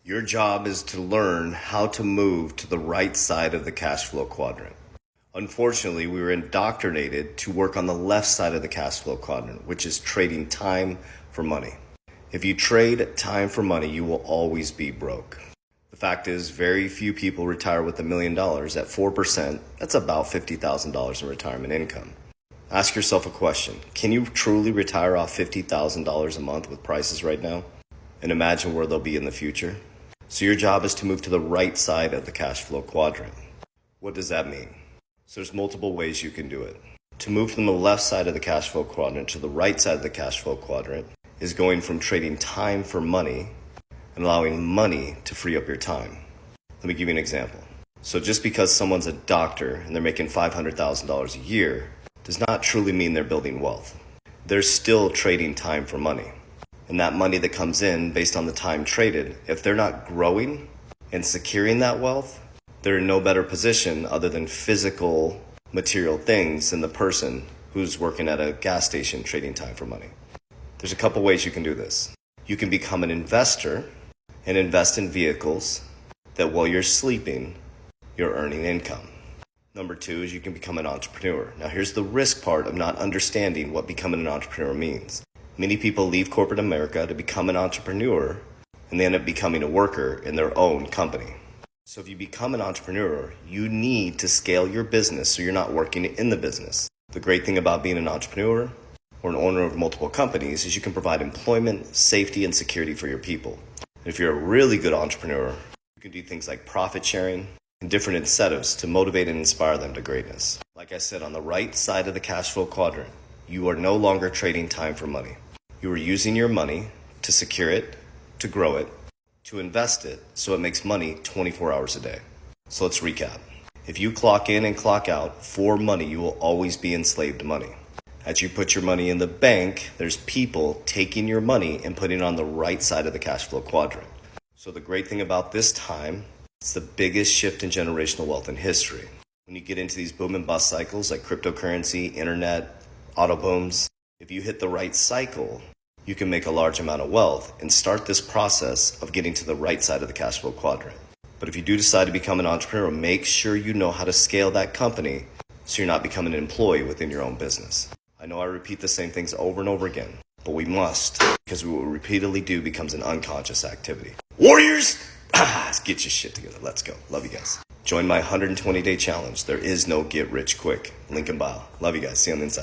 Your job is to learn how to move to the right side of the cash flow quadrant. Unfortunately, we were indoctrinated to work on the left side of the cash flow quadrant, which is trading time for money. If you trade time for money, you will always be broke. The fact is, very few people retire with $1 million. At 4%, that's about $50,000 in retirement income. Ask yourself a question. Can you truly retire off $50,000 a month with prices right now? And imagine where they'll be in the future? So your job is to move to the right side of the cash flow quadrant. What does that mean? So there's multiple ways you can do it. To move from the left side of the cash flow quadrant to the right side of the cash flow quadrant is going from trading time for money and allowing money to free up your time. Let me give you an example. So just because someone's a doctor and they're making $500,000 a year does not truly mean they're building wealth. They're still trading time for money. And that money that comes in based on the time traded, if they're not growing and securing that wealth, they're in no better position other than physical material things than the person who's working at a gas station trading time for money. There's a couple ways you can do this. You can become an investor and invest in vehicles that while you're sleeping, you're earning income. Number two is you can become an entrepreneur. Now here's the risk part of not understanding what becoming an entrepreneur means. Many people leave corporate America to become an entrepreneur and they end up becoming a worker in their own company. So if you become an entrepreneur, you need to scale your business so you're not working in the business. The great thing about being an entrepreneur or an owner of multiple companies is you can provide employment, safety, and security for your people. And if you're a really good entrepreneur, you can do things like profit sharing and different incentives to motivate and inspire them to greatness. Like I said, on the right side of the cash flow quadrant, you are no longer trading time for money. You are using your money to secure it, to grow it, to invest it, so it makes money 24 hours a day. So let's recap. If you clock in and clock out for money, you will always be enslaved to money. As you put your money in the bank, there's people taking your money and putting it on the right side of the cash flow quadrant. So the great thing about this time, it's the biggest shift in generational wealth in history. When you get into these boom and bust cycles like cryptocurrency, internet, auto booms, if you hit the right cycle, you can make a large amount of wealth and start this process of getting to the right side of the cash flow quadrant. But if you do decide to become an entrepreneur, make sure you know how to scale that company so you're not becoming an employee within your own business. I know I repeat the same things over and over again, but we must, because what we repeatedly do becomes an unconscious activity. Warriors, let's get your shit together. Let's go. Love you guys. Join my 120-day challenge. There is no get rich quick. Link in bio. Love you guys. See you on the inside.